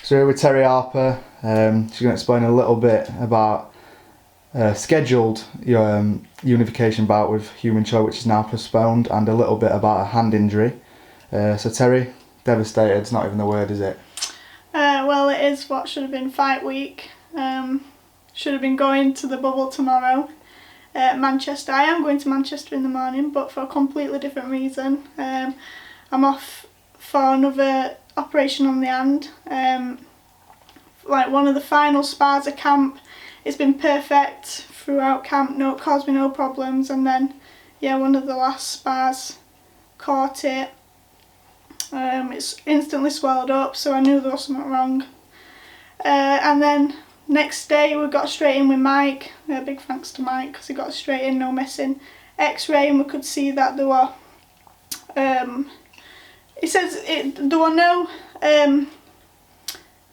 So we're with Terri Harper. She's going to explain a little bit about scheduled Unification bout with Human Cho, which is now postponed, and a little bit about a hand injury. So Terri, devastated, it's not even the word, is it? Well, it is what should have been fight week. Should have been going to the bubble tomorrow. Manchester. I am going to Manchester in the morning, but for a completely different reason. I'm off for another operation on the hand. Like one of the final spars of camp, it's been perfect throughout camp, caused me no problems, and then one of the last spars caught it. It's instantly swelled up, so I knew there was something wrong. And then next day we got straight in with Mike. Big thanks to Mike because he got straight in, no messing. X-ray, and we could see that there were. He says there were no.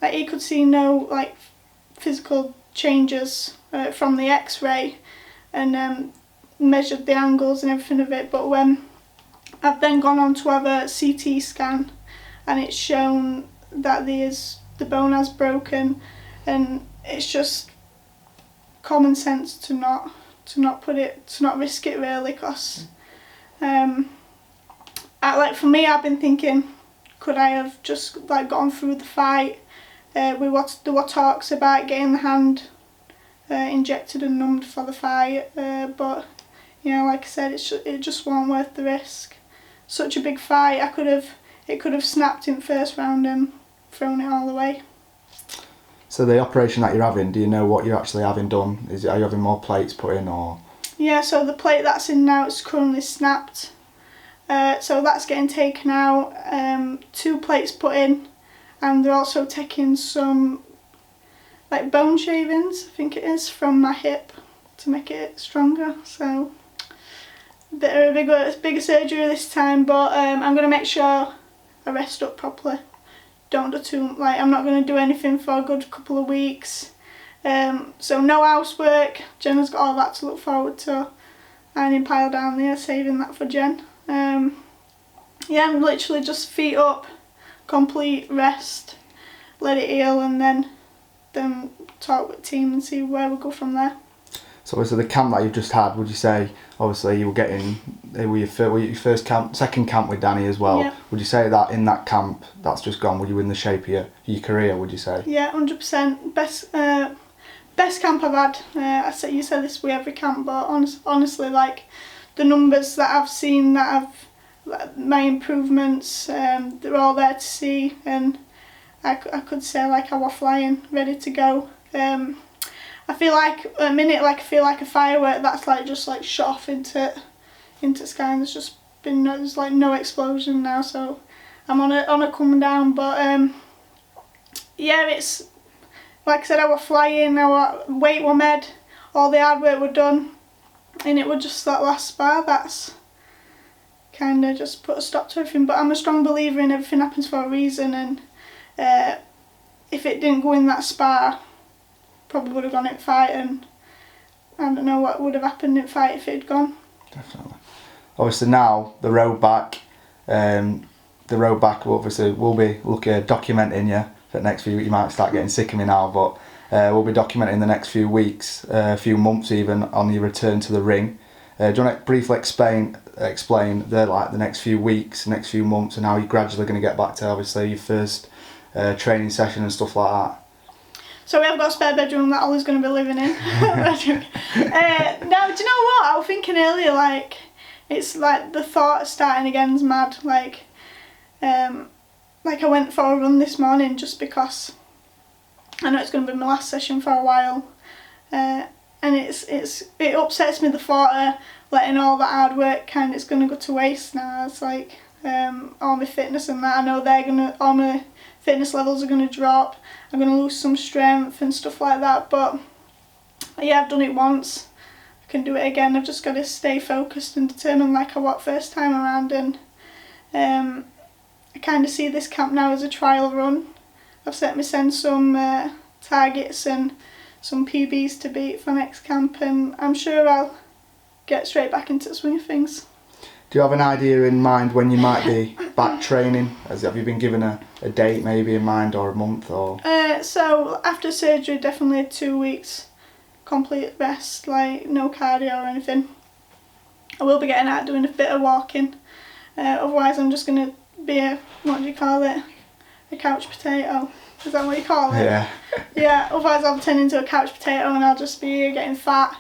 Like he could see no like physical changes from the X-ray, and measured the angles and everything of it. But when I've then gone on to have a CT scan, and it's shown that the bone has broken, and it's just common sense to not risk it really, because for me, I've been thinking, could I have just like gone through the fight? There were talks about getting the hand injected and numbed for the fight, but like I said, it just wasn't worth the risk. Such a big fight, it could have snapped in first round and thrown it all away. So the operation that you're having, do you know what you're actually having done? Are you having more plates put in, or? Yeah, so the plate that's in now is currently snapped. So that's getting taken out. 2 plates put in, and they're also taking some like bone shavings, I think it is, from my hip to make it stronger. So a bit of a bigger surgery this time, but I'm going to make sure I rest up properly. Don't do too, I'm not going to do anything for a good couple of weeks. So no housework. Jenna's got all that to look forward to. Ironing pile down there, saving that for Jen. I'm literally just feet up, complete rest, let it heal, and then talk with the team and see where we go from there. So obviously the camp that you've just had, would you say, obviously you were your first camp, second camp with Danny as well. Yeah. Would you say that in that camp, that's just gone, were you in the shape of your career, would you say? Yeah, 100%. Best camp I've had. You say this with every camp, but honestly, like the numbers that I've seen, my improvements, they're all there to see, and I could say like I was flying, ready to go. I feel like a minute, I feel like a firework that's just shot off into sky, and there's no explosion now, so I'm on a come down. But it's like I said, I was flying, weight were med, all the hard work were done, and it was just that last spar that's kind of just put a stop to everything. But I'm a strong believer in everything happens for a reason, and if it didn't go in that spar, probably would have gone in fight, and I don't know what would have happened in fight if it had gone. Definitely. Obviously now the road back obviously we'll be documenting you for the next few weeks. You might start getting sick of me now, but we'll be documenting the next few weeks, a few months even, on your return to the ring. Do you want to briefly explain the next few weeks, next few months, and how you're gradually going to get back to obviously your first training session and stuff like that? So we have got a spare bedroom that Ollie's going to be living in. Now, do you know what? I was thinking earlier, it's the thought of starting again is mad. I went for a run this morning just because I know it's going to be my last session for a while. And it upsets me, the thought of letting all that hard work it's going to go to waste now. It's all my fitness and that, I know all my fitness levels are going to drop. I'm going to lose some strength and stuff like that, but I've done it once, I can do it again. I've just got to stay focused and determined like I was first time around, and I kind of see this camp now as a trial run. I've set myself some targets and some PBs to beat for next camp, and I'm sure I'll get straight back into the swing of things. Do you have an idea in mind when you might be back training? Have you been given a date maybe in mind, or a month, or? So after surgery, definitely 2 weeks complete rest, like no cardio or anything. I will be getting out doing a bit of walking. Otherwise I'm just going to be a, what do you call it? A couch potato. Is that what you call it? Yeah. Yeah, otherwise I'll turn into a couch potato and I'll just be getting fat,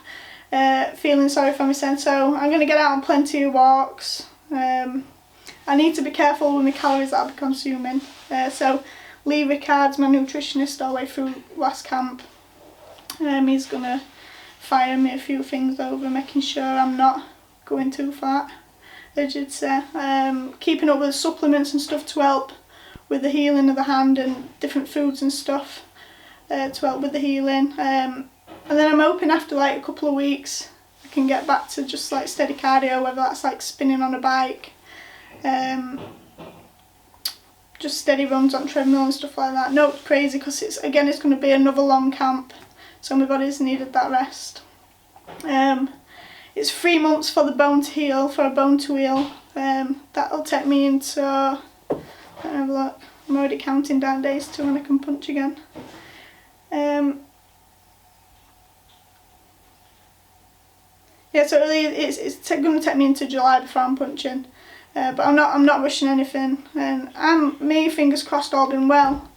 feeling sorry for myself. So I'm going to get out on plenty of walks. I need to be careful with my calories that I'll be consuming. So Lee Rickard's my nutritionist all the way through last camp. He's going to fire me a few things over, making sure I'm not going too fat, as you'd say. Keeping up with supplements and stuff to help with the healing of the hand, and different foods and stuff to help with the healing. And then I'm hoping after like a couple of weeks I can get back to just like steady cardio, whether that's like spinning on a bike, just steady runs on treadmill and stuff like that. No crazy, because it's going to be another long camp, so my body's needed that rest. It's 3 months for the bone to heal, for a bone to heal. That'll take me into, let me have a look, I'm already counting down days to when I can punch again. Yeah, so it's going to take me into July before I'm punching, but I'm not rushing anything, and fingers crossed, all been well,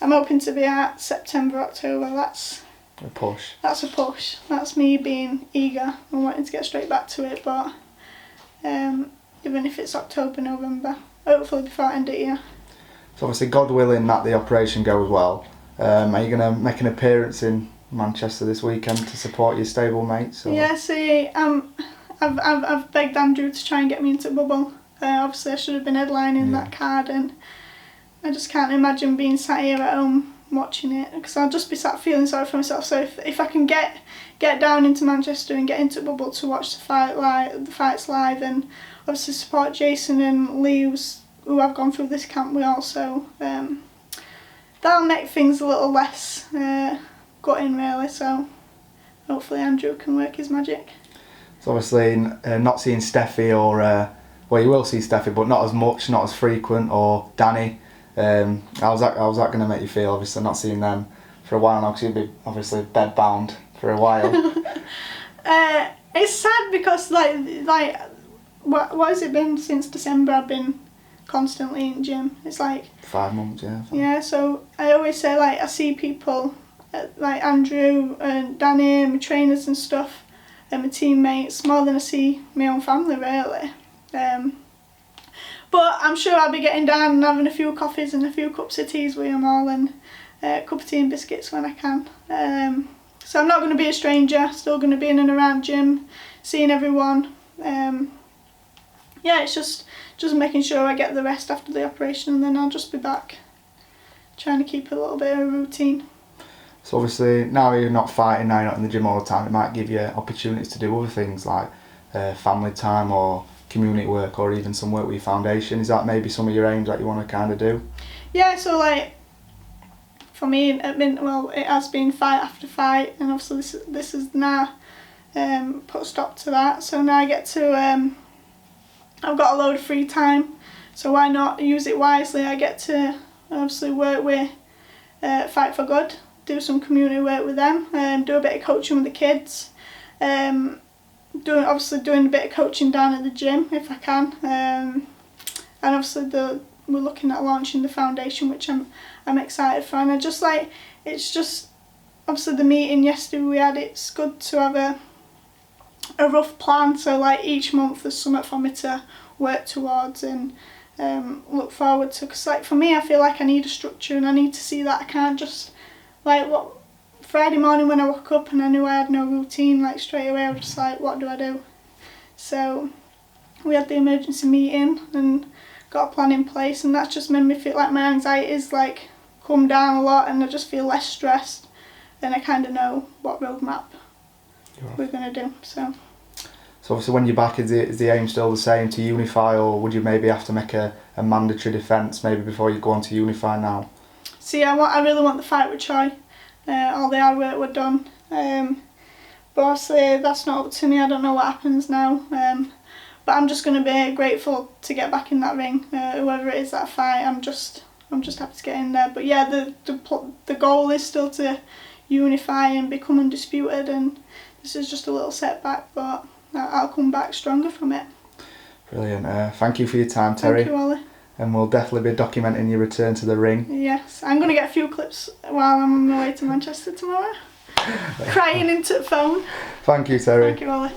I'm hoping to be at September, October. That's a push. That's a push. That's me being eager and wanting to get straight back to it. But even if it's October, November, hopefully before I end it here. So obviously, God willing that the operation goes well, are you going to make an appearance in Manchester this weekend to support your stable mates? Or? Yeah, see, I've begged Andrew to try and get me into bubble. Obviously I should have been headlining that card, and I just can't imagine being sat here at home watching it, because I'll just be sat feeling sorry for myself. So if I can get down into Manchester and get into bubble to watch the fights live, and obviously support Jason and Lee, who I've gone through this camp with also, that'll make things a little less gutting really. So hopefully Andrew can work his magic. So obviously not seeing Steffi, or well, you will see Steffi, but not as much, not as frequent, or Danny. How's that going to make you feel? Obviously not seeing them for a while now, because you'll be obviously bed bound for a while. It's sad because like what has it been since December? I've been constantly in gym. It's like 5 months, yeah. Yeah, so I always say, like, I see people like Andrew and Danny and my trainers and stuff and my teammates more than I see my own family really. But I'm sure I'll be getting down and having a few coffees and a few cups of teas with them all, and a cup of tea and biscuits when I can. So I'm not going to be a stranger, still going to be in and around gym, seeing everyone. Yeah, it's just making sure I get the rest after the operation, and then I'll just be back, trying to keep a little bit of a routine. So obviously now you're not fighting, now you're not in the gym all the time, it might give you opportunities to do other things like family time or community work, or even some work with your foundation. Is that maybe some of your aims that you want to kind of do? Yeah, so like for me, it has been fight after fight, and obviously this is now put a stop to that. So now I get to, I've got a load of free time, so why not use it wisely? I get to obviously work with Fight for Good, do some community work with them, do a bit of coaching with the kids, doing a bit of coaching down at the gym if I can, and obviously we're looking at launching the foundation, which I'm excited for. And it's just obviously the meeting yesterday we had, it's good to have a rough plan, so like each month there's something for me to work towards and look forward to, because like for me, I feel like I need a structure, and I need to see that I can't just like Friday morning when I woke up and I knew I had no routine, like straight away I was just like, what do I do? So we had the emergency meeting and got a plan in place, and that's just made me feel like my anxiety's like come down a lot, and I just feel less stressed, and I kind of know what roadmap we're going to do. So obviously when you're back, is the aim still the same to unify, or would you maybe have to make a mandatory defence maybe before you go on to unify now? See, I really want the fight with Troy. All the hard work were done, but obviously that's not up to me. I don't know what happens now, But I'm just going to be grateful to get back in that ring. Whoever it is that I fight, I'm just happy to get in there. But yeah, the goal is still to unify and become undisputed, and this is just a little setback, but I'll come back stronger from it. Brilliant. Thank you for your time, Terri. Thank you, Ollie. And we'll definitely be documenting your return to the ring. Yes, I'm going to get a few clips while I'm on my way to Manchester tomorrow. Crying into the phone. Thank you, Terri. Thank you, Ollie.